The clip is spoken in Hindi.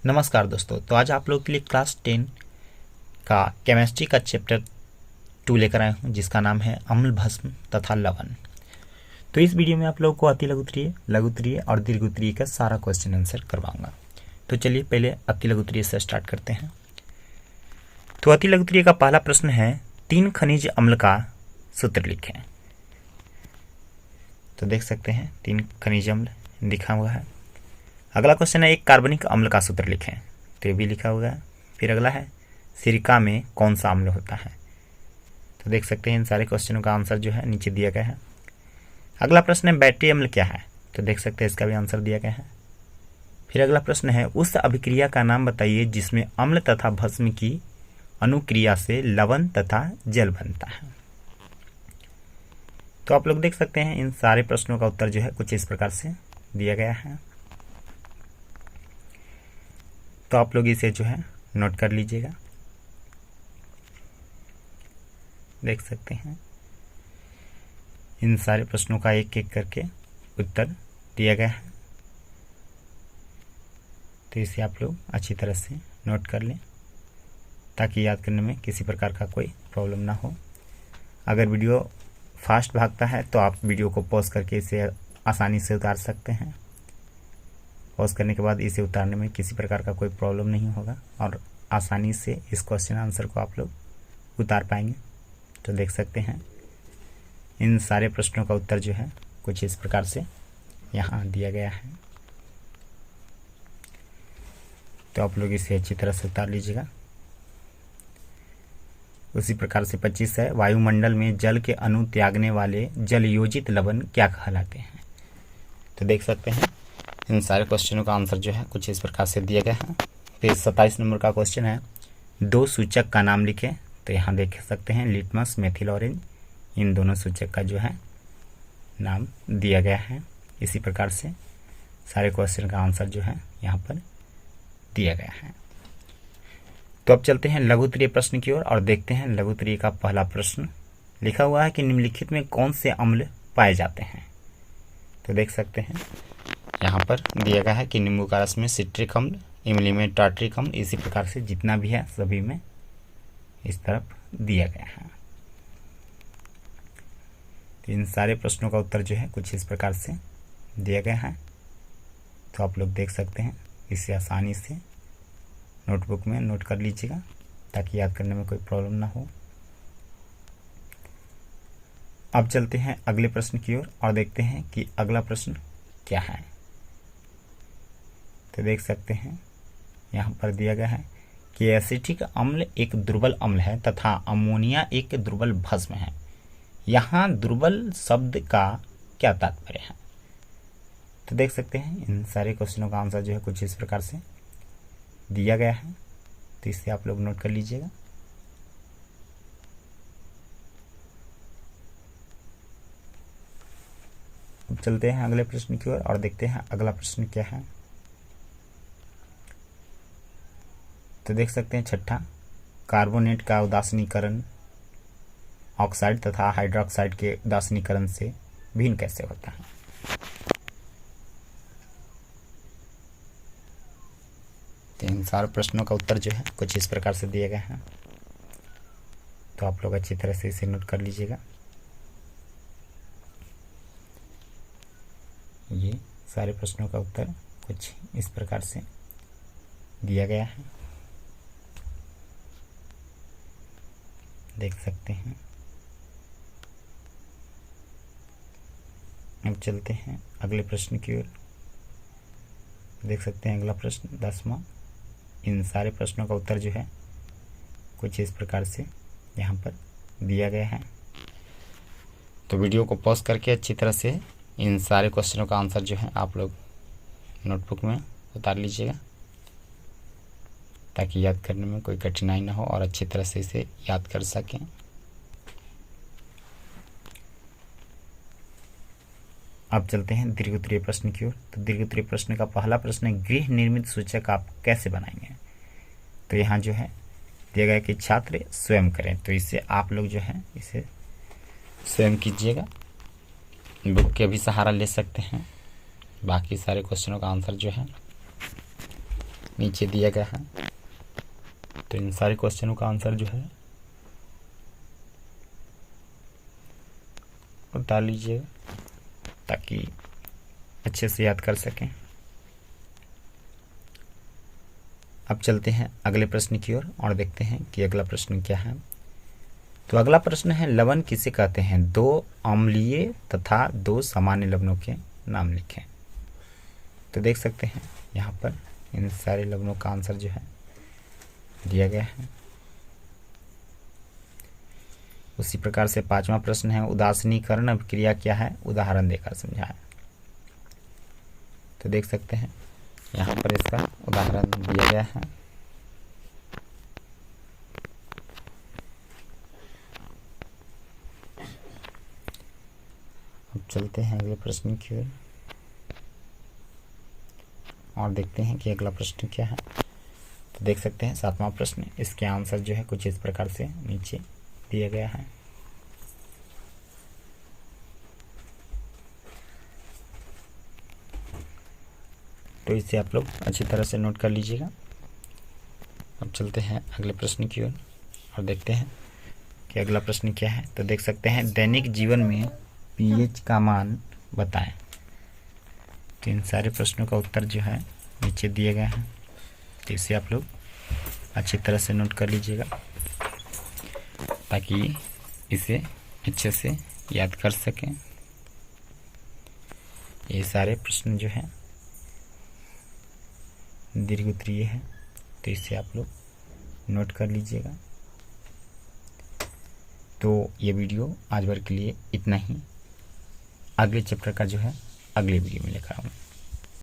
नमस्कार दोस्तों, तो आज आप लोग के लिए क्लास 10 का केमिस्ट्री का चैप्टर 2 लेकर आए हूँ, जिसका नाम है अम्ल, भस्म तथा लवण। तो इस वीडियो में आप लोगों को अति लघुत्तरीय, लघुत्तरीय और दीर्घोत्तरीय का सारा क्वेश्चन आंसर करवाऊंगा। तो चलिए पहले अति लघुत्तरीय से स्टार्ट करते हैं। तो अति लघुत्तरीय का पहला प्रश्न है, 3 खनिज अम्ल का सूत्र लिखें। तो देख सकते हैं 3 खनिज अम्ल लिखा हुआ है। अगला क्वेश्चन है, 1 कार्बनिक अम्ल का सूत्र लिखें। तो ये भी लिखा हुआ है। फिर अगला है, सिरका में कौन सा अम्ल होता है। तो देख सकते हैं इन सारे क्वेश्चनों का आंसर जो है नीचे दिया गया है। अगला प्रश्न है, बैटरी अम्ल क्या है। तो देख सकते हैं इसका भी आंसर दिया गया है। फिर अगला प्रश्न है, उस अभिक्रिया का नाम बताइए जिसमें अम्ल तथा भस्म की अनुक्रिया से लवण तथा जल बनता है। तो आप लोग देख सकते हैं इन सारे प्रश्नों का उत्तर जो है कुछ इस प्रकार से दिया गया है। तो आप लोग इसे जो है नोट कर लीजिएगा। देख सकते हैं इन सारे प्रश्नों का एक एक करके उत्तर दिया गया है। तो इसे आप लोग अच्छी तरह से नोट कर लें ताकि याद करने में किसी प्रकार का कोई प्रॉब्लम ना हो। अगर वीडियो फास्ट भागता है तो आप वीडियो को पॉज करके इसे आसानी से उतार सकते हैं। पॉज करने के बाद इसे उतारने में किसी प्रकार का कोई प्रॉब्लम नहीं होगा और आसानी से इस क्वेश्चन आंसर को आप लोग उतार पाएंगे। तो देख सकते हैं इन सारे प्रश्नों का उत्तर जो है कुछ इस प्रकार से यहाँ दिया गया है। तो आप लोग इसे अच्छी तरह से उतार लीजिएगा। उसी प्रकार से 25 है, वायुमंडल में जल के अणु त्यागने वाले जल योजित लवण क्या कहलाते हैं। तो देख सकते हैं इन सारे क्वेश्चनों का आंसर जो है कुछ इस प्रकार से दिया गया है। फिर 27 नंबर का क्वेश्चन है, 2 सूचक का नाम लिखें। तो यहाँ देख सकते हैं लिटमस, मेथिल ऑरेंज, इन दोनों सूचक का जो है नाम दिया गया है। इसी प्रकार से सारे क्वेश्चन का आंसर जो है यहाँ पर दिया गया है। तो अब चलते हैं लघुत्तरीय प्रश्न की ओर और देखते हैं लघुत्तरीय का पहला प्रश्न। लिखा हुआ है कि निम्नलिखित में कौन से अम्ल पाए जाते हैं। तो देख सकते हैं यहाँ पर दिया गया है कि नींबू का रस में सिट्रिक अम्ल, इमली में टार्ट्रिक अम्ल, इसी प्रकार से जितना भी है सभी में इस तरफ दिया गया है। तो इन सारे प्रश्नों का उत्तर जो है कुछ इस प्रकार से दिया गया है। तो आप लोग देख सकते हैं, इसे आसानी से नोटबुक में नोट कर लीजिएगा ताकि याद करने में कोई प्रॉब्लम ना हो। अब चलते हैं अगले प्रश्न की ओर और देखते हैं कि अगला प्रश्न क्या है। तो देख सकते हैं यहाँ पर दिया गया है कि एसिटिक अम्ल एक दुर्बल अम्ल है तथा अमोनिया एक दुर्बल भस्म है। यहाँ दुर्बल शब्द का क्या तात्पर्य है। तो देख सकते हैं इन सारे क्वेश्चनों का आंसर जो है कुछ इस प्रकार से दिया गया है। तो इससे आप लोग नोट कर लीजिएगा। अब चलते हैं अगले प्रश्न की ओर और देखते हैं अगला प्रश्न क्या है। तो देख सकते हैं छठा, कार्बोनेट का उदासीनीकरण ऑक्साइड तथा हाइड्रोक्साइड के उदासीनीकरण से भिन्न कैसे होता है। तो इन सारे प्रश्नों का उत्तर जो है कुछ इस प्रकार से दिया गया है। तो आप लोग अच्छी तरह से इसे नोट कर लीजिएगा। ये सारे प्रश्नों का उत्तर कुछ इस प्रकार से दिया गया है। देख सकते हैं। अब चलते हैं अगले प्रश्न की ओर। देख सकते हैं अगला प्रश्न 10वां। इन सारे प्रश्नों का उत्तर जो है कुछ इस प्रकार से यहाँ पर दिया गया है। तो वीडियो को पॉज करके अच्छी तरह से इन सारे क्वेश्चनों का आंसर जो है आप लोग नोटबुक में उतार लीजिएगा ताकि याद करने में कोई कठिनाई ना हो और अच्छी तरह से इसे याद कर सकें। अब चलते हैं दीर्घोत्तरीय प्रश्न की ओर। तो दीर्घोत्तरीय प्रश्न का पहला प्रश्न है, गृह निर्मित सूचक आप कैसे बनाएंगे। तो यहाँ जो है दिया गया कि छात्र स्वयं करें। तो इसे आप लोग जो है इसे स्वयं कीजिएगा। बुक के भी सहारा ले सकते हैं। बाकी सारे क्वेश्चनों का आंसर जो है नीचे दिया गया है। तो इन सारे क्वेश्चनों का आंसर जो है डाल लीजिएगा ताकि अच्छे से याद कर सकें। अब चलते हैं अगले प्रश्न की ओर और देखते हैं कि अगला प्रश्न क्या है। तो अगला प्रश्न है, लवण किसे कहते हैं? 2 अम्लीय तथा 2 सामान्य लवणों के नाम लिखें। तो देख सकते हैं यहाँ पर इन सारे लवणों का आंसर जो है दिया गया है। उसी प्रकार से 5वां प्रश्न है, उदासीनीकरण अभिक्रिया क्या है? उदाहरण देकर समझाएं। तो देख सकते हैं यहाँ पर इसका उदाहरण दिया गया है। अब चलते हैं अगले प्रश्न की ओर और देखते हैं कि अगला प्रश्न क्या है। तो देख सकते हैं 7वां प्रश्न, इसके आंसर जो है कुछ इस प्रकार से नीचे दिया गया है। तो इसे आप लोग अच्छी तरह से नोट कर लीजिएगा। अब चलते हैं अगले प्रश्न की ओर और देखते हैं कि अगला प्रश्न क्या है। तो देख सकते हैं, दैनिक जीवन में पीएच का मान बताएं। तो इन सारे प्रश्नों का उत्तर जो है नीचे दिए गए हैं। तो इसे आप लोग अच्छी तरह से नोट कर लीजिएगा ताकि इसे अच्छे से याद कर सकें। ये सारे प्रश्न जो हैं दीर्घ उत्तरीय है, तो इसे आप लोग नोट कर लीजिएगा। तो ये वीडियो आज भर के लिए इतना ही। अगले चैप्टर का जो है अगले वीडियो में लेकर आऊँगा।